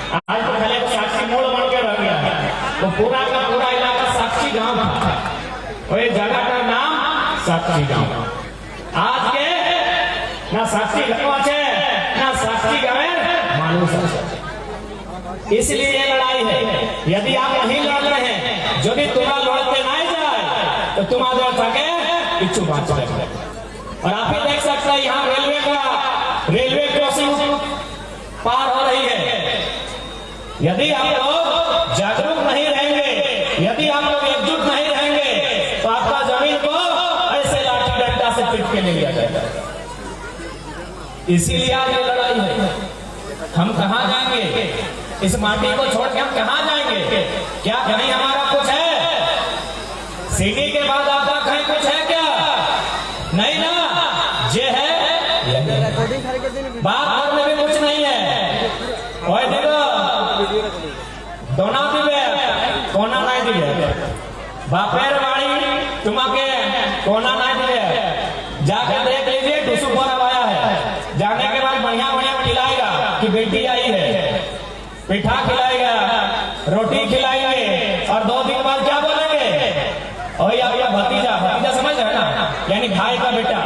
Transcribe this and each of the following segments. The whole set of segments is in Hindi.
आज तो खाली साक्षी मोड़ बन के रह गया है। तो पूरा का पूरा इलाका साक्षी गांव था और ये जगह का नाम साक्षी गांव। आज के ना साक्षी गांव है ना साक्षी गांव मालूम। इसलिए ये लड़ाई है। यदि आप नहीं लड़ रहे हैं, जो भी तुम्हारा लड़ते नहीं जाए तो तुम आगे सके पिछू बात रहे। और आप ही देख सकते हैं यहाँ रेलवे क्रॉसिंग पार हो रही है। यदि आप लोग जागरूक नहीं रहेंगे, यदि आप लोग एकजुट नहीं रहेंगे तो आपका जमीन को ऐसे लाठी डंडा से पीट के ले लिया जाएगा। इसीलिए आज ये लड़ाई है। हम कहाँ जाएंगे? इस माटी को छोड़ के हम कहाँ जाएंगे? क्या कहीं हमारा कुछ है? सीढ़ी के बाद आपका कहीं कुछ है क्या? नहीं ना। जे है बात करने में कुछ नहीं है। और देखो दोना दिवे कोना नहीं दिवे, बापेर वाली तुम्हारे कोना नहीं दिवे। जाकर देख लीजिए टुसु पर आया है। जाने के बाद बढ़िया बढ़िया खिलाएगा कि बेटी आई है, पिठा खिलाएगा, रोटी खिलाएंगे और 2 दिन बाद क्या बोलेंगे? और आपका भतीजा समझ है ना, यानी भाई का बेटा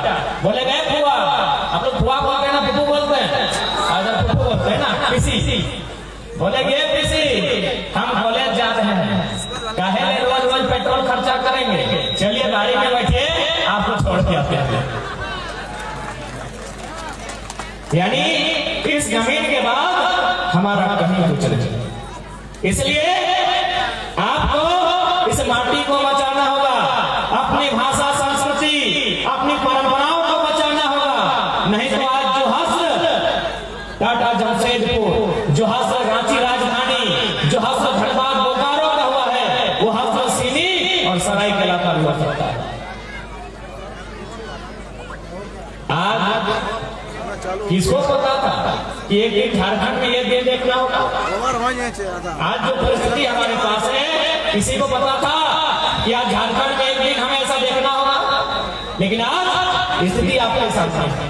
बोलेगा फुआ। आप लोग फुआ बोलते हैं ना, फुफू बोलते हैं? आज फुफू बोलते हैं ना, पीसी बोलेंगे पीसी। हम कॉलेज जाते हैं, काहे रोज रोज पेट्रोल खर्चा करेंगे? चलिए गाड़ी में बैठिए, आपको छोड़ के आते हैं। यानी इस जमीन के बाद हमारा कहीं तो चले। इसलिए आपको इस माटी को बचाना होगा, अपनी भाषा संस्कृति अपनी परंपराओं को बचाना होगा। नहीं तो आज जो हस्र टाटा जमशेदपुर, जो हस्र रांची राजधानी, जो हस्र धनबाद बोकारो का हुआ है, वो हस्र सीनी और सरायकेला का भी हो सकता है। आज किसको पता था कि एक झारखंड में ये दिन देखना होगा? आज जो परिस्थिति हमारे पास है, किसी को पता था कि आज झारखंड में एक दिन हमें ऐसा देखना होगा? लेकिन आज स्थिति आपके सामने है।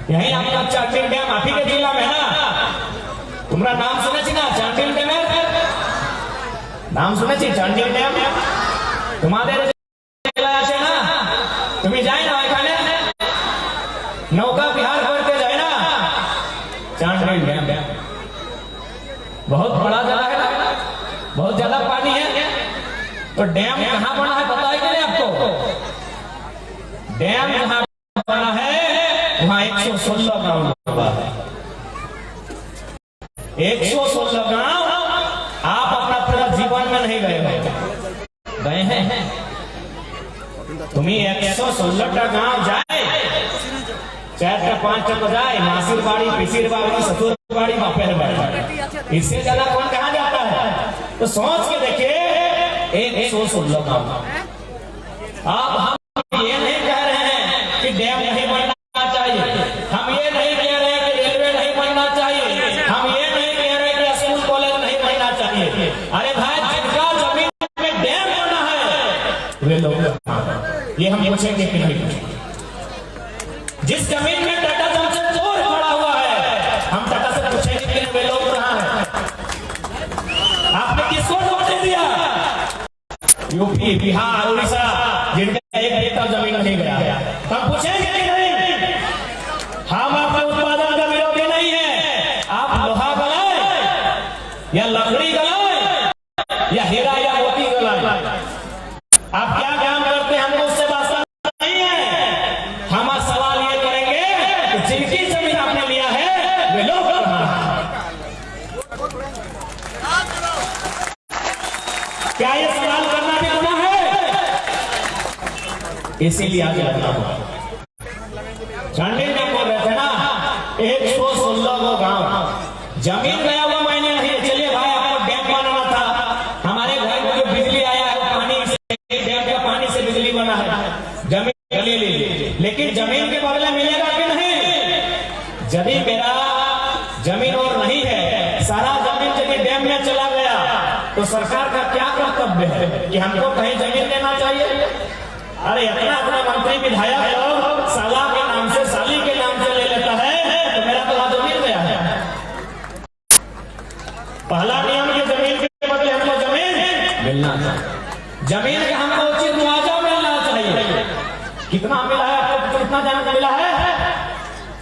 यही आपका चांडिल डैम आप ही के जिला में है ना? तुम्हारा नाम सुने ना चांडिल डैम? नाम सुने चांडिल डैम? तुम्हारे तुम्हें जाए ना नौका बिहार करके जाए ना, चांडिल डैम बहुत बड़ा जगह है ना, बहुत ज्यादा पानी है। तो डैम कहाँ बना है पता है कि नहीं आपको? डैम जहाँ बना है वहाँ 116 गांव बना है। 116 गांव आप अपना पूरा जीवन में नहीं गए हैं। तुम्हें 116 गांव जाए, 4-5 तक जाए, नासिरबाड़ी, पिसिरबाड़ी, ससुरबाड़ी, बापेरबाड़ी, इससे ज्यादा कौन कहाँ जाता है? तो सोच के देखिए 116 गांव। अब हम ये नहीं कह रहे हैं कि डैम नहीं बनना चाहिए, हम ये नहीं कह रहे हैं कि रेलवे नहीं बनना चाहिए, हम ये नहीं कह रहे कि स्कूल कॉलेज नहीं बनना चाहिए। अरे भाई जिनका जमीन में डैम बना है वे लोग ये हम पूछेंगे कि नहीं पूछेंगे? जिस जमीन में टाटा जमशेदपुर पड़ा हुआ है, हम टाटा से पूछेंगे कि वे लोग कहां हैं? आपने किसको नोटिस दिया? यूपी, बिहार, उड़ीसा, जिनका एक एकड़ जमीन नहीं गया है, हम पूछेंगे कि नहीं? हम आपके उत्पादन का विरोधी नहीं है। आप लोहा गलाए या लकड़ी गलाए या हीरा या मोती गलाए, आप क्या काम करते हैं हमको उससे वास्ता नहीं है। हम सवाल ये करेंगे कि जिनकी जमीन आपने लिया है वे लोग कहां हैं? क्या ये सवाल करना भी गुनाह है? इसीलिए आगे लगना होगा। चांडिल में बोल रहे थे ना 116 गांव जमीन गया हुआ मैंने नहीं। चलिए भाई आपको डैम बनाना था, हमारे घर में जो बिजली आया है पानी से, डैम का पानी से बिजली बना है, जमीन ले लीजिए, लेकिन जमीन के बदले मिलेगा कि नहीं? यदि मेरा जमीन और नहीं है, सारा जमीन यदि डैम में चला गया तो सरकार का क्या कर्तव्य है कि हमको कहीं जमीन देना चाहिए? अरे अपना मंत्री विधायक लोग साला के नाम से, साली के नाम से ले लेता है, तो मेरा तो जमीन गया है।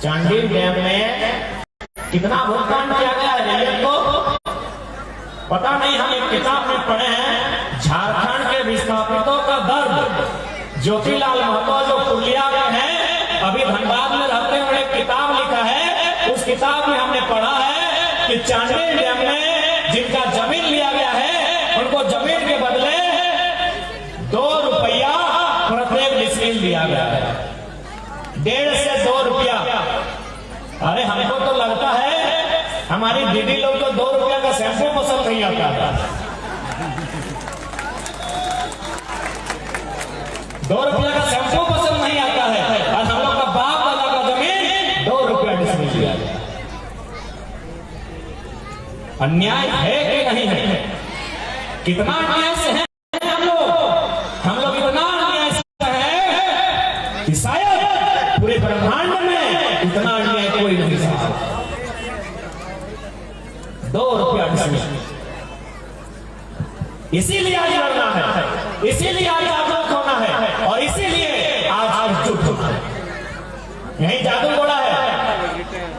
चांडील डैम में कितना भुगतान किया गया है रेलवे को पता नहीं। हम एक किताब में पढ़े हैं, झारखंड के विस्थापितों का दर्द, ज्योतिलाल महतो जो पुरलिया में है, अभी धनबाद में रहते हुए एक किताब लिखा है। उस किताब में हमने पढ़ा है कि चांडील डैम में जिनका जमीन लिया गया है, उनको जमीन के बदले 2 रुपया प्रत्येक डिसमिल दिया गया है, 1.5 से 2 रुपया। अरे हमको तो लगता है हमारी दीदी लोग को 2 रुपया का शैम्पू पसंद नहीं आता था। 2 रुपया का शैम्पू पसंद नहीं आता है, और हम लोग का बाप दादा का जमीन 2 रुपया डिसमिल दिया गया। अन्याय है कि नहीं है? कितना अन्याय से है हम लोग इतना अन्याय से है कि शायद पूरे ब्रह्मांड में इतना अन्याय कोई नहीं सहा। 2 रुपया डिसमिल। इसीलिए आज लड़ना है, इसीलिए आज जागरूक होना है, और इसीलिए आज चुप होना है। यही जादू घोड़ा है,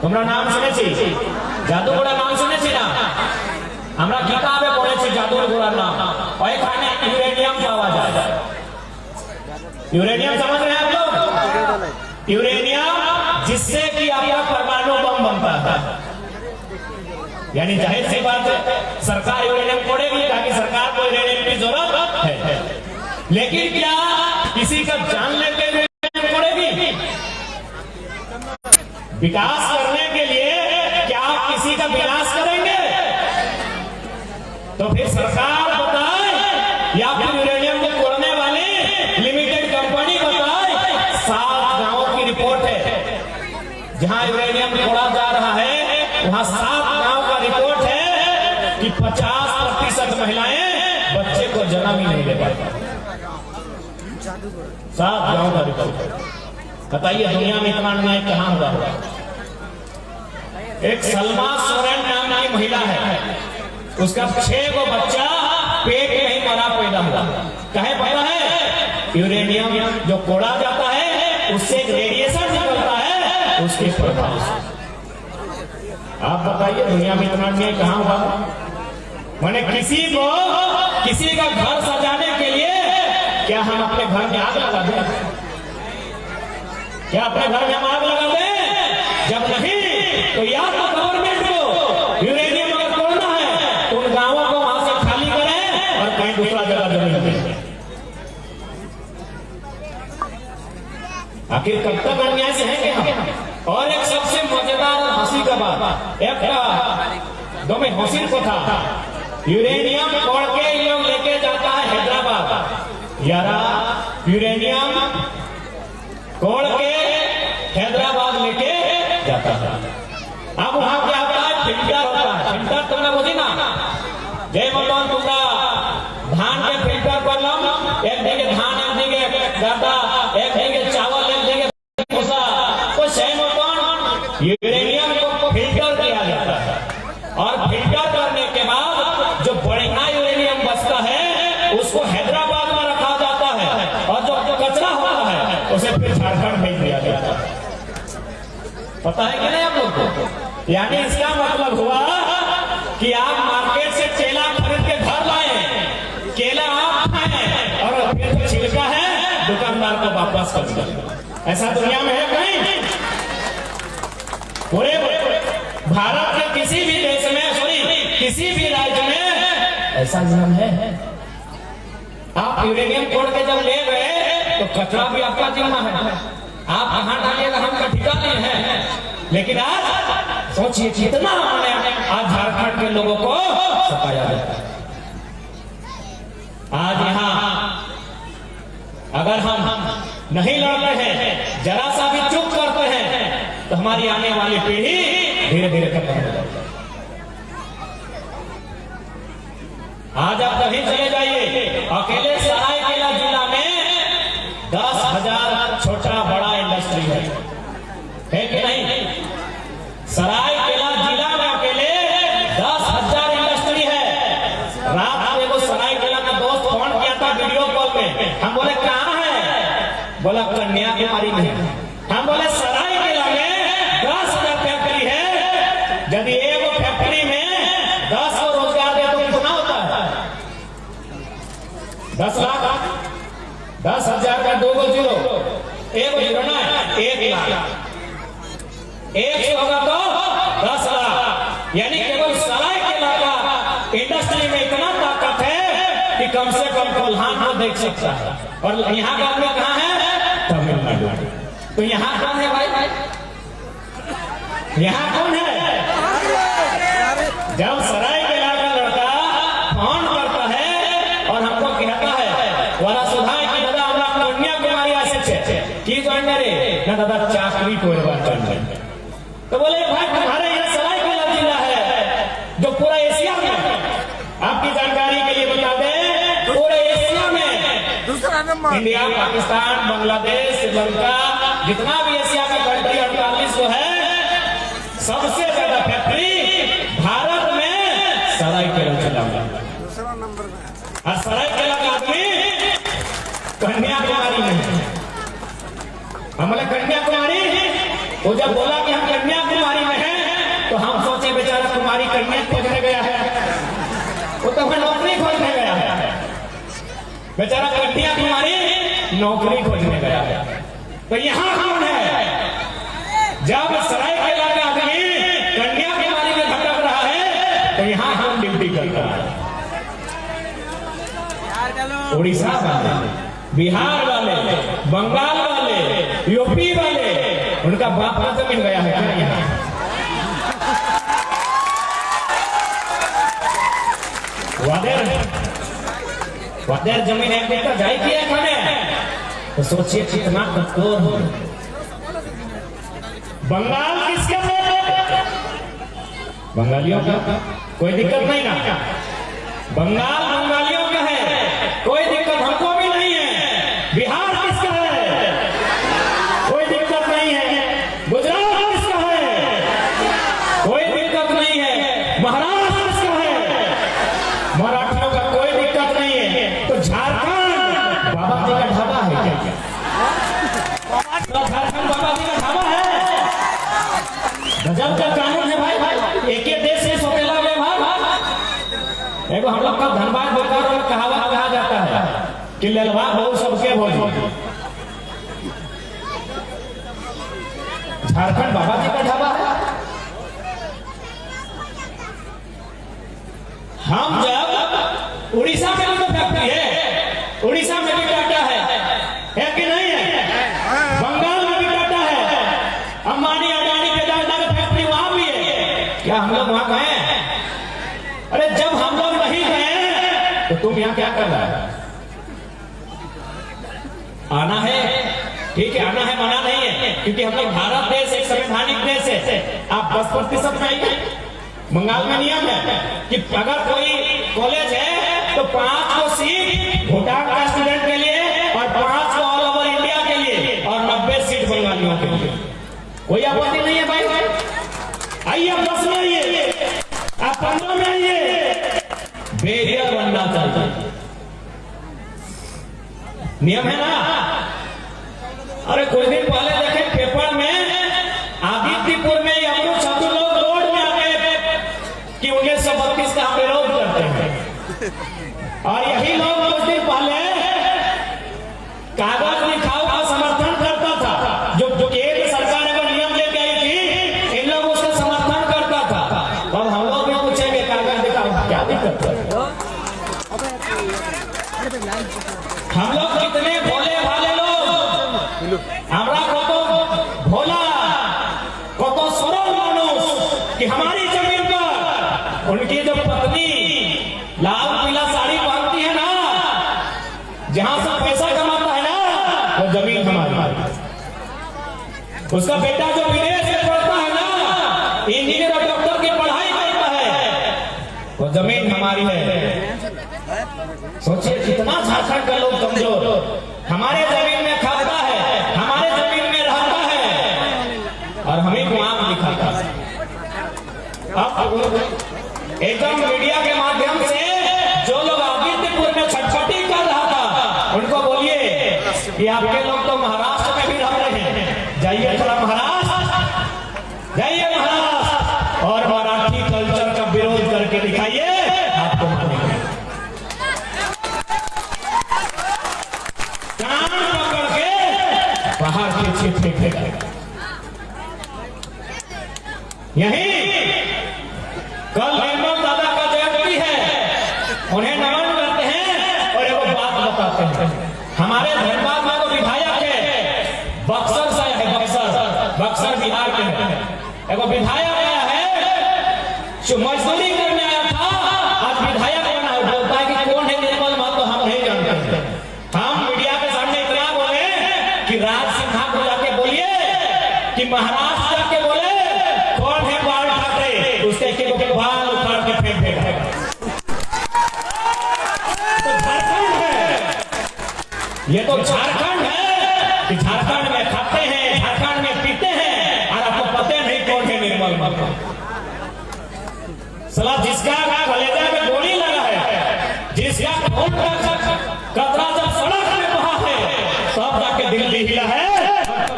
तुम्हारा नाम सुने छी? जादू घोड़ा नाम सुने छी ना? हमरा किताबे पढ़े छी जादू घोड़ा नाम। और एखाने यूरेनियम पावा जाए। यूरेनियम समझ रहे हैं आप लोग? यूरेनियम जिससे कि आपका परमाणु बम बनता है। यानी जाहिर सी बात है सरकार यूरेनियम फोड़ेगी ताकि सरकार को यूरेनियम की जरूरत है, लेकिन क्या किसी का जान लेके यूरेनियम फोड़ेगी? विकास करने के लिए क्या आप किसी का विनाश करेंगे? तो फिर सरकार बताए या फिर यूरेनियम को फोड़ने वाली लिमिटेड कंपनी बताए। 7 गांवों की रिपोर्ट है जहां यूरेनियम फोड़ा जा रहा है, वहां 7 गांव का रिपोर्ट है कि 50% महिलाएं बच्चे को जन्म ही नहीं दे पाती। 7 गांव का रिपोर्ट। बताइए दुनिया में इतना अन्याय कहां हुआ? एक सलमा सोरेन नाम की महिला है, उसका 6 गो बच्चा पेट में ही मरा पैदा हुआ। कहे पता है? यूरेनियम जो कोड़ा जाता है उससे एक रेडिएशन निकलता है, उसके प्रभाव से। आप बताइए दुनिया में इतना अन्याय कहां हुआ? मैंने किसी का घर सजाने के लिए क्या हम अपने घर में आग लगा दें? क्या अपने घर में हम आग लगा दें? जब नहीं तो या तो गवर्नमेंट को यूरेनियम अगर तोड़ना है तो उन गांवों को वहां से खाली करें और कहीं दूसरा जगह जमीन दें। आखिर कब तक अन्याय से हैं हम? और एक सबसे मजेदार और हंसी का बात, एक दो में हंसी को था, यूरेनियम तोड़ के ये लोग लेके जाता है हैदराबाद। यारा यूरेनियम तोड़ के हैदराबाद लेके जाता है। अब वहां क्या होता है? फिल्टर होता है। फिल्टर तुमने बुझी ना? जय मतौन तुमरा धान के फिल्टर कर लो, एक देंगे धान, एक देंगे गदा, एक देंगे चावल, एक देंगे भूसा। तो जय मतौन यूरेनियम को फिल्टर किया जाता है, और फिल्टर करने के बाद जो बढ़िया यूरेनियम बचता है उसको हैदराबाद में रखा जाता है, और जो कचरा होता है उसे फिर झारखंड भेज दिया जाता है। पता है कि नहीं आप लोग को? यानी इसका मतलब हुआ कि आप मार्केट से केला खरीद के घर लाए, केला आप खाएं और फिर जो छिलका है दुकानदार को वापस कर दिया। ऐसा दुनिया में है कहीं? पूरे भारत के किसी भी देश में, किसी भी राज्य में ऐसा नियम है? आप यूरेनियम तोड़ के जब ले गए तो कचरा भी आपका जिम्मा है, आप कहां डालिएगा हमका ठिकाने है। लेकिन आज सोचिए कितना हमने आज झारखंड के लोगों को सताया जाता है। आज यहां अगर हम नहीं लड़ते हैं, जरा सा भी चुप करते हैं, तो हमारी आने वाली पीढ़ी धीरे धीरे खत्म हो जाएगी। आज आप कहीं चले जाइए, अकेले सरायकेला जिला में 10,000 छोटा बड़ा इंडस्ट्री है कि नहीं? सरायकेला जिला में अकेले 10,000 इंडस्ट्री है। रात में वो सरायकेला का दोस्त फोन किया था वीडियो कॉल में, हम बोले कहां है? बोला कन्याकुमारी में। हम बोले सरायकेला में 100 होगा तो 10 लाख, यानी केवल सरायकेला का इंडस्ट्री में इतना ताकत है कि कम से कम कोल्हान को देख सकता है। और यहाँ का आदमी कहाँ है? तमिलनाडु। तो यहाँ कौन है भाई? यहाँ कौन है? जब सरायकेला का लड़का फोन करता है और हमको कहता है वाला सुधार की दादा हमरा कन्याकुमारी आसे की जॉइन करे ना दादा चाकरी को तो बोले भाई तुम्हारे यहाँ सरायकेला जिला है जो पूरा एशिया में, आपकी जानकारी के लिए बता दें, पूरे एशिया में दूसरा नंबर, इंडिया, पाकिस्तान, बांग्लादेश, श्रीलंका, जितना भी एशिया का कंट्री 48 को है, सबसे ज्यादा फैक्ट्री भारत में सरायकेला जिला में दूसरा नंबर में। और सरायकेला का आदमी कन्याकुमारी में है। हमारे कन्याकुमारी, वो जब बोला कि हम कन्याकुमारी में हैं, तो हम सोचे बेचारा कुमारी कन्या खोजने गया है, वो तो हमें नौकरी खोजने गया है। बेचारा कन्याकुमारी नौकरी खोजने गया है। तो यहाँ कौन है? जब सरायकेला का आदमी कन्याकुमारी में भटक रहा है, तो यहाँ हम ड्यूटी कर रहा है। उड़ीसा वाले, बिहार वाले, बंगाल वाले, यूपी वाले, उनका बाप का जमीन गया है क्या यहाँ? वादेर जमीन एक बेटा जाए किया खाने, तो सोचिए कितना कठोर हो। बंगाल किसके है? बंगालियों का कोई दिक्कत नहीं ना, बंगाल बंगालियों का है, कोई दिक्कत हमको भी नहीं है। बिहार किसका है? कोई दिक्कत नहीं है। गुजरात किसका है? कोई दिक्कत नहीं है। महाराष्ट्र किसका है? मराठियों का कोई दिक्कत नहीं है। तो झारखंड बाबा जी का ढाबा है क्या? झारखंड बाबा जी का ढाबा है। गजब का कानून है भाई, एक ही देश से सोतेला व्यवहार। एगो हम लोग का धनबाद बोलकर और कहावत कहा जाता है कि ललवा बहु सबके भोज। झारखंड बाबा जी का ढाबा है। हम जब उड़ीसा में भी तो फैक्ट्री है, उड़ीसा में भी टाटा है कि नहीं है? बंगाल में भी टाटा है, अंबानी अडानी वेदांता की फैक्ट्री वहां भी है। क्या हम लोग वहां गए? अरे जब हम लोग नहीं गए तो तुम यहाँ क्या कर रहा है? आना है, ठीक है, आना है, मना नहीं है, क्योंकि हम लोग भारत देश एक संवैधानिक देश है। आप 10% में आएंगे। बंगाल में नियम है कि अगर कोई कॉलेज है तो 5 सीट भूटान का स्टूडेंट के लिए और 5 ऑल ओवर इंडिया के लिए और 90 सीट बंगालियों के लिए। कोई आपत्ति नहीं है भाई? आइए आप 10 में आइए, आप 15 में आइए। बैरियर बनना चाहिए, नियम है ना। अरे कुछ दिन पहले देखे पेपर में आदित्यपुर में अमृत साधु लोग रोड में आ गए कि 1932 का विरोध करते हैं। और यही लोग कुछ दिन पहले कागज लिखाव का समर्थन करता था। जो केंद्र सरकार अगर नियम लेके आई थी, इन लोग उसका समर्थन करता था। अब हम लोग भी पूछेंगे कागज लिखाव क्या दिक्कत है? हम लोग कितने भोले भाले लोग, हमरा को तो भोला को तो सरल मानुष कि हमारी जमीन पर उनकी जो पत्नी लाल पीला साड़ी पहनती है ना, जहां से पैसा कमाता है ना, वो जमीन हमारी। उसका बेटा जो विदेश में पढ़ता है ना, इंजीनियर और डॉक्टर की पढ़ाई करता है, वो जमीन हमारी है। सोचिए कितना झारखंड का लोग कमजोर, हमारे जमीन में खाता है, हमारे जमीन में रहता है और हमें को आम दिखाता है। अब एकदम मीडिया के माध्यम से जो लोग आदित्यपुर में छटपटी कर रहा था, उनको बोलिए कि आपके लोग तो महाराष्ट्र में भी रह रहे हैं, जाइए थोड़ा महाराष्ट्र, जाइए महाराष्ट्र और मराठी कल्चर का विरोध करके दिखाइए, आपको मानेंगे। कान पकड़ के बाहर के क्षेत्र में फेंक यही कल निर्मल दादा का जयंती है, उन्हें नमन करते हैं और एक बात बताते हैं। हमारे धनबाद में तो विधायक है, बक्सर से है, बक्सर बिहार के है, एक विधायक आया है, जो मजदूरी करने आया था, आज विधायक बना है। बोलता है कि कौन है निर्मल महतो, तो हम नहीं जानते। हम मीडिया के सामने इतना बोले कि राज सिन्हा को जाके बोलिए कि महाराष्ट्र जाके बोले कौन है बाल ठाकरे, उसके के बाल उखाड़ के फेंक देगा। तो झारखंड है, ये तो झारखंड है कि झारखंड में खाते हैं, झारखंड में पीते हैं, और आपको पता नहीं कौन है निर्मल महतो। सला जिसका कलेजा में गोली लगा है, जिसका खून का कतरा जब सड़क में बहा है, तब जाके दिल्ली हिला है,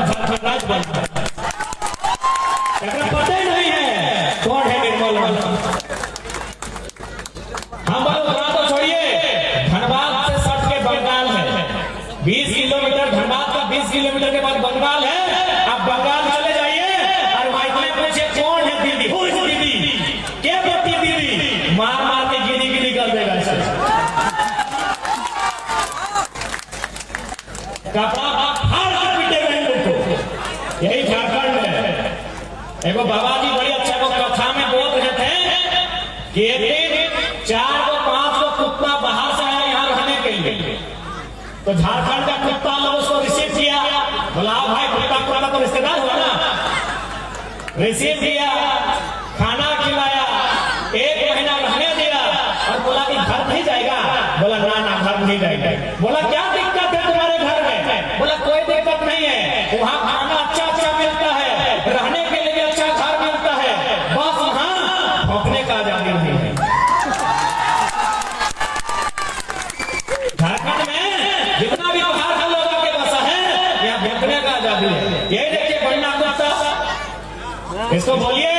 झारखंड राज्य बना है। पता ही नहीं है कौन है निर्मल महतो। हम बड़ा तो छोड़िए, धनबाद से सट के बंगाल है, 20 किलोमीटर, धनबाद का 20 किलोमीटर के बाद बंगाल है। आप बंगाल चले जाइए और माइक में पूछे कौन है दीदी, हो दीदी, क्या बोलती दीदी, मार मार के गिरी गिरी कर देगा। कपड़ा फाड़ के पीटेगा इन लोग को। यही झारखंड है। एगो बाबा जी बड़ी अच्छा को कथा में बोल रहे थे कि एक दिन 4 को 5 को कुत्ता बाहर से आया यहाँ रहने के लिए, तो झारखंड का कुत्ता लोग उसको रिसीव किया। बोला भाई कुत्ता तो रिश्तेदार हुआ ना, रिसीव किया, खाना खिलाया, 1 महीना रहने दिया और बोला कि घर नहीं जाएगा। बोला ना घर नहीं जाएगा। बोला क्या दिक्कत है तुम्हारे घर में? बोला कोई दिक्कत नहीं है, वहाँ खाना अच्छा अच्छा मिलता है, रहने के लिए अच्छा घर मिलता है, बस वहाँ भौंकने का आजादी नहीं है। झारखंड में जितना भी बाहर का लोगों के बसा है, यहाँ भौंकने का आजादी है। ये देखिए बनना कुत्ता, इसको बोलिए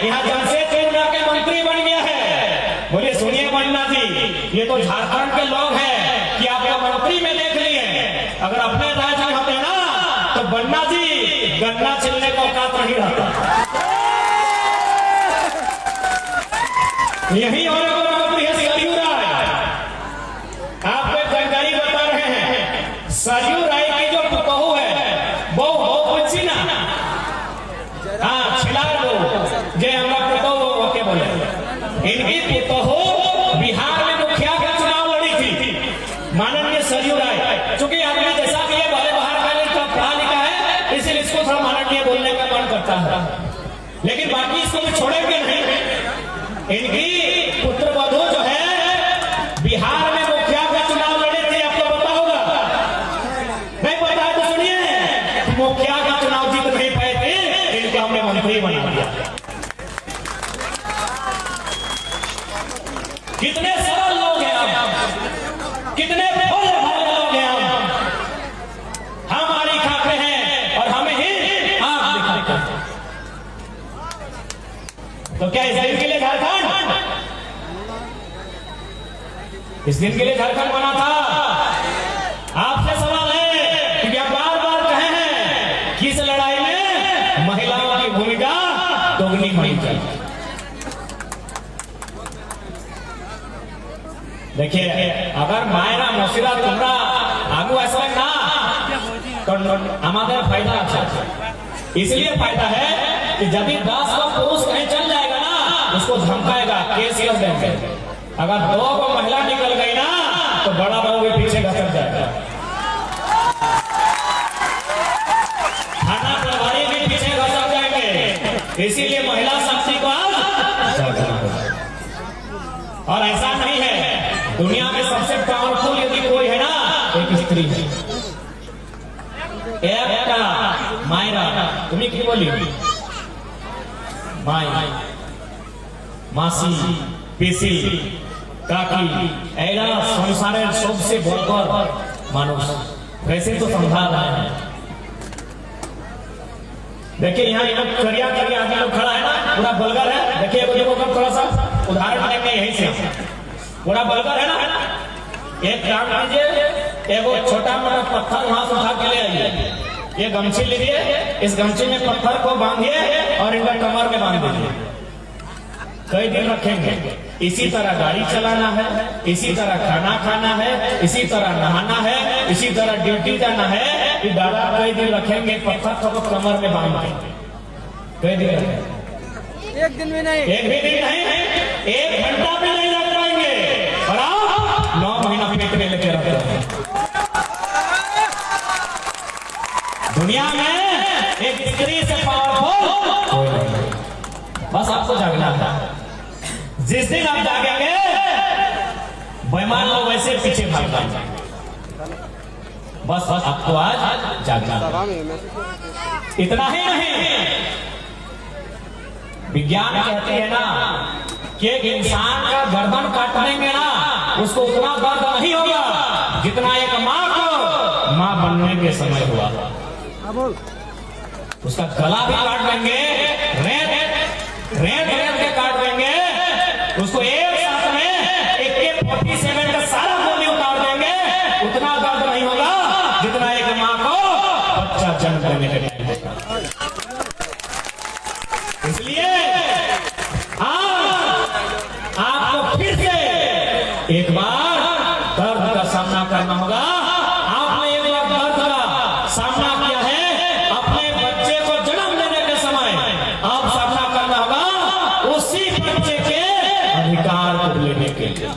यहाँ जमशेदपुर के मंत्री बन गया है। बोलिए सुनिए बन्ना जी, ये तो झारखंड के लोग हैं कि आपका मंत्री में देख लिए, अगर अपने राज्य में होते ना तो बन्ना जी गन्ना छिलने का औकात नहीं रहता। यही होने को मंत्री है सरयू राय। आपको एक जानकारी बता रहे हैं, सरयू राय की जो बहू है, वो कुछ ना, हाँ छिलार वो जे हमरा पुतहु के बोले, इनकी पुतहु बिहार में मुखिया का चुनाव लड़ी थी, माननीय सरयू राय। चूंकि आदमी जैसा कि ये भले बाहर का पढ़ा लिखा है, इसलिए इसको थोड़ा माननीय बोलने का मन करता है, लेकिन बाकी इसको भी छोड़ेंगे नहीं। इनकी पुत्र वधू जो है बिहार में मुखिया का चुनाव लड़ी थी, आपको पता होगा, नहीं पता है तो सुनिए, मुखिया का चुनाव जीत नहीं पाए थे, इनको हमने मंत्री बना दिया। कितने सरल लोग हैं हम, कितने भोले भाले लोग हैं हम आरी खाते हैं और हमें ही आंख दिखाते हैं। तो क्या इस दिन के लिए झारखंड, इस दिन के लिए झारखंड बना था? आपसे सवाल है कि आप बार बार कहे हैं कि इस लड़ाई में महिलाओं की भूमिका दोगुनी होनी चाहिए। देखिए अगर मायरा मौसिरा तुमरा आगू ऐसा ना तो हमारे फायदा अच्छा, इसलिए फायदा है कि जब 10 को पुरुष कहीं चल जाएगा ना, उसको धमकाएगा, केस कर देंगे। अगर 2 को महिला निकल गई ना तो बड़ा बाबू के पीछे घसक जाएगा, थाना प्रभारी भी पीछे घसक जाएंगे। इसीलिए महिला शक्ति को और ऐसा नहीं है, दुनिया में सबसे पावरफुल यदि कोई है ना, एक स्त्री है। एक मायरा, तुम्हें की बोली माई, मासी, पिसी, काकी, ऐसा संसार सबसे बढ़कर मानुष, वैसे तो समझा रहे हैं। देखिए यहाँ लोग करिया करिया आगे लोग खड़ा है ना, पूरा बलगर है। देखिए थोड़ा सा उदाहरण देंगे यहीं से, पूरा बलगर है ना। एक काम कीजिए, एगो छोटा मोटा पत्थर वहां से उठा के ले आइए, ये गमछी लीजिए, इस गमछी में पत्थर को बांधिए और इनका कमर में बांधिए। दीजिए, कई दिन रखेंगे। इसी तरह गाड़ी चलाना है, इसी तरह खाना खाना है, इसी तरह नहाना है, इसी तरह ड्यूटी जाना है। कि दादा कई दिन रखेंगे, पत्थर को कमर में बांध देंगे, कई दिन रखेंगे? एक दिन में नहीं, एक भी दिन नहीं, 1 घंटा भी नहीं रख पाएंगे। और आप 9 महीना पेट में लेके रखते हैं। दुनिया में एक डिग्री से पावरफुल बस आपको जागना है। जिस दिन आप जागेंगे, बेईमान लोग वैसे पीछे भाग जाएंगे। बस आपको आज जागना है। इतना ही नहीं, विज्ञान कहते हैं ना कि एक इंसान का गर्दन काट देंगे ना, उसको उतना दर्द नहीं होगा जितना एक माँ को माँ बनने के समय हुआ। उसका गला भी काट देंगे, रेत के काट देंगे, उसको एक साथ में AK-47 का सारा गोली उतार देंगे, उतना दर्द नहीं होगा जितना एक माँ को बच्चा जन्म देने के टाइम होगा। इसलिए आपको फिर से एक बार दर्द का सामना करना होगा। आपने एक बार दर्द का सामना किया है अपने बच्चे को जन्म देने के समय, अब सामना करना होगा उसी बच्चे के अधिकार को लेने के लिए।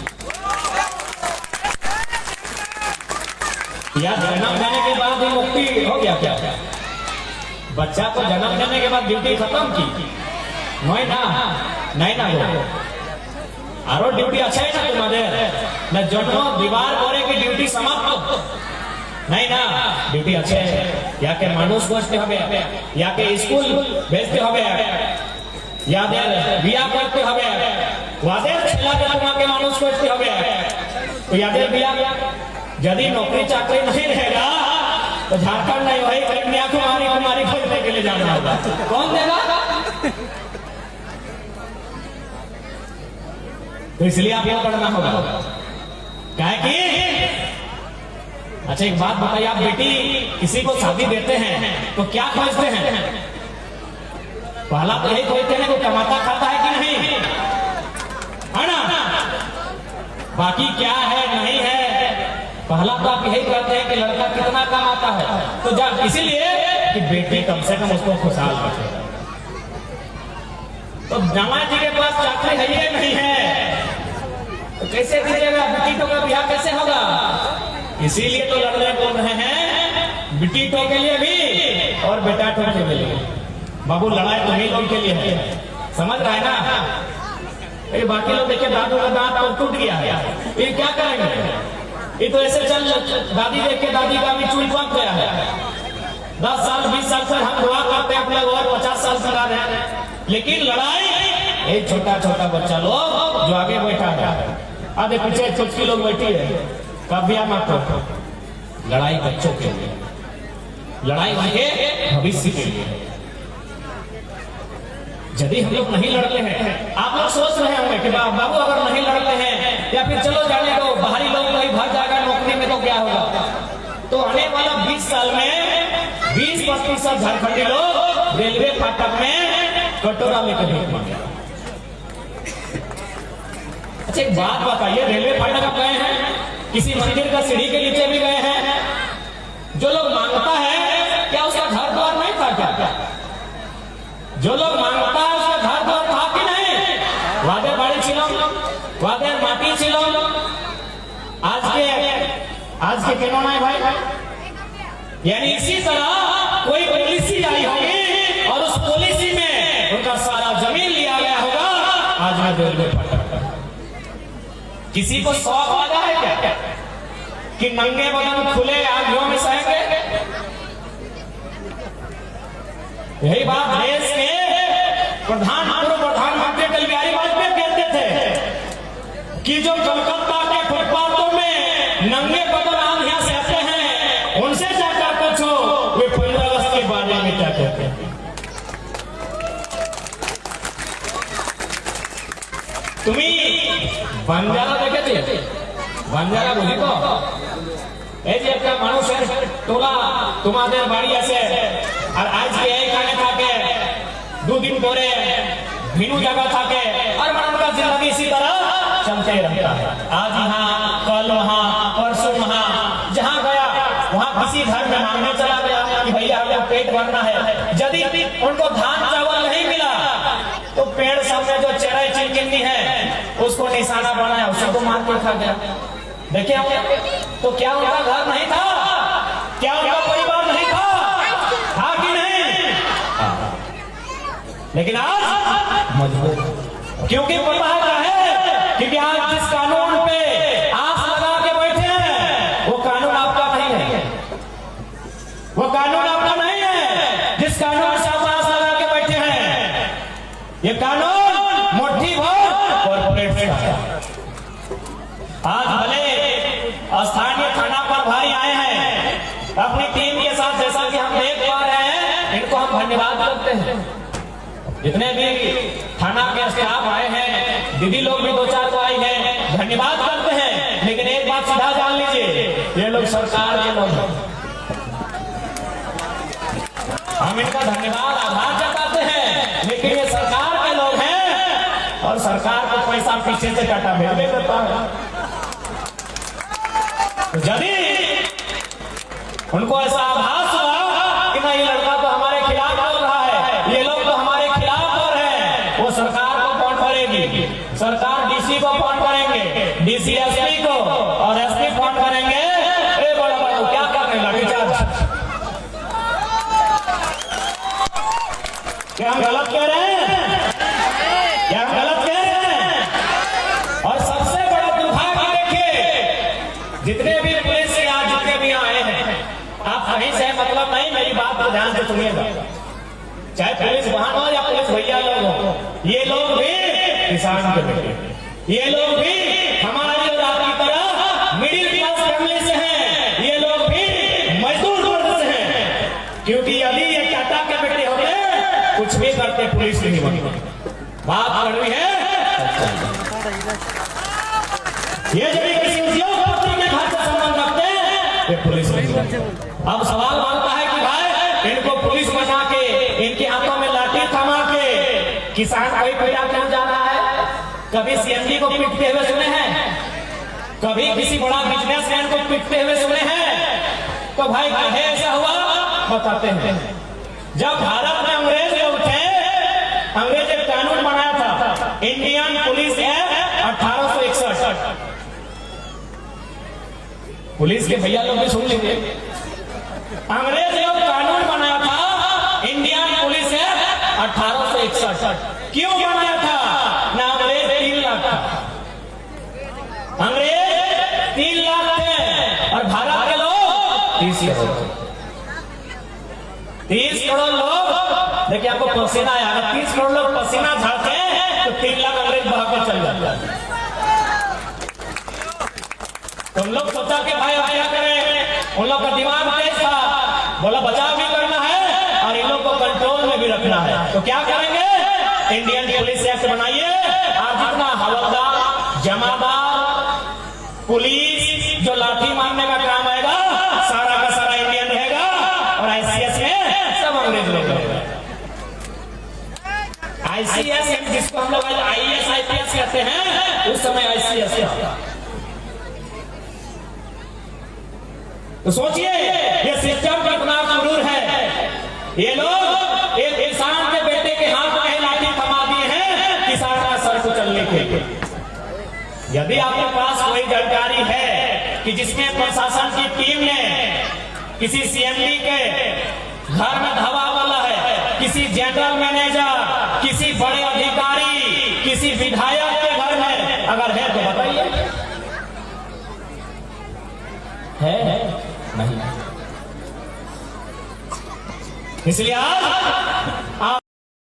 या जन्म देने के बाद ही मुक्ति हो गया क्या? बच्चा को जन्म देने के बाद ड्यूटी खत्म की? नहीं ना वो आरो ड्यूटी अच्छा है ना तुम्हारे न जन्म दीवार बोरे की ड्यूटी समाप्त नहीं ना, ड्यूटी अच्छे है। या के मानुष बचते হবে, या के स्कूल भेजते হবে, यादेर बिया करते হবে, वादेर ছেলেকে তোমাকে মানুষ করতে হবে। तो यादेर बिया यदि नौकरी चाकरी नहीं रहेगा तो झारखंड नहीं वही कन्याकुमारी कुमारी खोजने के लिए जाना होगा। कौन देगा? तो इसलिए आपको पढ़ना होगा। क्या कि अच्छा एक बात बताइए, आप बेटी किसी को शादी देते हैं तो क्या खोजते हैं? पहला तो यही खोजते हैं कि कमाता खाता है कि नहीं, है ना? बाकी क्या है नहीं है, पहला तो आप यही कहते हैं कि लड़का कितना कमाता है। तो जब इसीलिए कि बेटी कम से कम उसको खुशहाल रखे। तो जमाई जी के पास चाकरी है ये नहीं है तो कैसे दीजिएगा? बेटीटों का ब्याह कैसे होगा? इसीलिए तो लड़ने बोल रहे हैं बेटीटों के लिए भी और बेटाटों के लिए। बाबू लड़ाई तो नहीं लोग के लिए है, समझ रहा है ना? ये बाकी लोग देखिए दादू का दांत और टूट गया है, ये क्या करेंगे? ये तो ऐसे चल, दादी देख के दादी का भी चूल पक गया है। 10 साल 20 साल से हम दुआ करते हैं अपने और 50 साल चला रहे हैं, लेकिन लड़ाई एक छोटा छोटा बच्चा लोग जो आगे बैठा है, आधे पीछे छोटी लोग बैठी है, कबिया मत करो। लड़ाई बच्चों के लिए, लड़ाई उनके भविष्य के लिए। यदि हम लोग नहीं लड़ते हैं, आप लोग सोच रहे होंगे कि बाबू अगर नहीं लड़ते हैं या फिर चलो जाने दो, बाहरी लोग कहीं भाग जाएगा नौकरी में तो क्या होगा? तो आने वाला 20 साल में 20% झारखंडी लोग रेलवे फाटक में कटोरा लेकर भीख मांगेगा। अच्छा एक बात बताइए, रेलवे फाटक आप गए हैं, किसी मंदिर का सीढ़ी के नीचे भी गए हैं, जो लोग मांगता है क्या उसका घर द्वार नहीं था क्या? जो लोग मांगता है उसका घर द्वार था कि नहीं? वादे बाड़ी छिलो, वादे माटी छिलो। आज के क्यों नहीं भाई? यानी इसी तरह कोई पॉलिसी आई होगी और उस पॉलिसी में उनका सारा जमीन लिया गया होगा। आज मैं रेलवे फाटक, किसी को शौक लगा है क्या कि नंगे बदन खुले आगियों में सहेंगे? यही बात देश के पूर्व प्रधानमंत्री अटल बिहारी वाजपेयी कहते थे कि जो कलकत्ता के फुटपाथों में नंगे बदन आंधियां सहते हैं, उनसे जाकर पूछो वे 15 अगस्त के बारे में क्या कहते हैं। तुम्हें बंजारा देखे, बंजारा बुझी तो এই যে একটা মানুষের টোলা তোমাদের বাড়ি আছে আর আজকে এই কানে থাকে 2 दिन पूरे भिनु जगह था के और मन का जिंदगी इसी तरह चलते रहता है। आज यहाँ, कल वहाँ, परसों वहाँ, जहाँ गया वहाँ किसी घर में मांगने चला गया कि भैया हमें पेट भरना है। यदि उनको धान चावल नहीं मिला तो पेड़ सामने जो चेराई चिमकिन्नी है उसको निशाना बनाया, उसी को मार के खा गया। देखिए तो क्या उनका घर नहीं था? क्या उनका परिवार नहीं था? था कि नहीं? लेकिन आज मजबूर, क्योंकि पता है क्योंकि आज जिस कानून पे आस लगा के बैठे हैं वो कानून आपका नहीं है, वो कानून आपका नहीं है। जिस कानून से आप आस लगा के बैठे हैं ये कानून मुट्ठी भर कॉर्पोरेट का है। आज भले स्थानीय थाना पर भारी आए हैं अपनी टीम के साथ, जैसा कि हम देख पा रहे हैं, इनको हम धन्यवाद करते हैं। जितने भी थाना के स्टाफ आए हैं, दीदी लोग भी 2-4 तो आई हैं, धन्यवाद करते हैं। लेकिन एक बात सीधा जान लीजिए, ये लोग सरकार के लोग हैं। हम इनका धन्यवाद आभार जताते हैं, लेकिन ये सरकार के लोग हैं और सरकार को पैसा पीछे से काटा भेजने करता है। यदि उनको ऐसा आभास हुआ कि नहीं ये लड़का तो हमारे खिलाफ बोल रहा है, ये लोग तो हमारे खिलाफ बोल रहे हैं, वो सरकार को फोन करेगी, सरकार डीसी को फोन करेंगे, डीसी एसपी को, और एसपी फोन करेंगे, ए बड़ा बाबू क्या कर रहे हैं, लाठीचार्ज। क्या हम गलत कह रहे हैं? क्या हम गलत कह रहे हैं? और सबसे बड़ा दुर्भाग्य देखिए, जितने भी पुलिस से आज जितने भी आए हैं, आप कहीं से मतलब नहीं, मेरी बात को ध्यान से सुनिएगा, चाहे पुलिस वाहन हो या पुलिस भैया लोग हो, ये लोग भी किसान के बेटे, ये लोग भी हमारी और आपकी तरह मिडिल क्लास फैमिली से हैं, ये लोग भी मजदूर वर्ग से हैं। क्योंकि यदि ये टाटा के बेटे होते कुछ भी करते पुलिस नहीं बनते। बात कड़वी है। ये जब किसी उद्योगपति के घर से संबंध रखते हैं ये पुलिस नहीं बनते। अब सवाल बनता है कि भाई इनको पुलिस बना के इनके हाथों में लाठी थमा के किसान कोई पीड़ा क्यों जा रहा है? कभी सीएमडी को पीटते हुए सुने हैं? कभी किसी बड़ा बिजनेसमैन को पीटते हुए सुने हैं? तो भाई कहे ऐसा हुआ बताते हैं। जब भारत में अंग्रेज लोग थे, अंग्रेज एक कानून बनाया था, इंडियन पुलिस एक्ट 1861। पुलिस के भैया लोग भी सुन लीजिए, अंग्रेज लोग कानून बनाया था इंडियन पुलिस एक्ट 1861। क्यों बनाया था? ना अंग्रेज 3 लाख था, अंग्रेज 3 लाख थे और भारत के लोग 30 करोड़। 30 करोड़ लोग, देखिए आपको पसीना आया, अगर 30 करोड़ लोग पसीना झाड़ते तो 3 लाख अंग्रेज बहा के चल जाते। तुम लोग सोचा कि भाई क्या करें, उन लोग का दिमाग तेज था, बोला बचाव भी करना है और इन लोग को कंट्रोल में भी रखना है। तो क्या करेंगे? इंडियन पुलिस एक्ट बनाइए और जितना हवलदार, जमादार, पुलिस जो लाठी मारने का काम आएगा सारा का सारा इंडियन रहेगा और आईसीएस में सब अंग्रेज लोग रहेगा। आईसीएस जिसको हम लोग आईएएस आईपीएस कहते हैं, उस समय आईसीएस था। तो सोचिए ये सिस्टम कितना क्रूर है। ये लोग एक किसान के बेटे के हाथ में लाठी थमा दिए हैं किसान का सर कुचलने के लिए। यदि आपके पास कोई जानकारी है कि जिसमें प्रशासन की टीम ने किसी सीएमडी के घर में धावा वाला है, किसी जनरल मैनेजर, किसी बड़े अधिकारी, किसी विधायक के घर में अगर है तो बताइए। है नहीं? इसलिए आज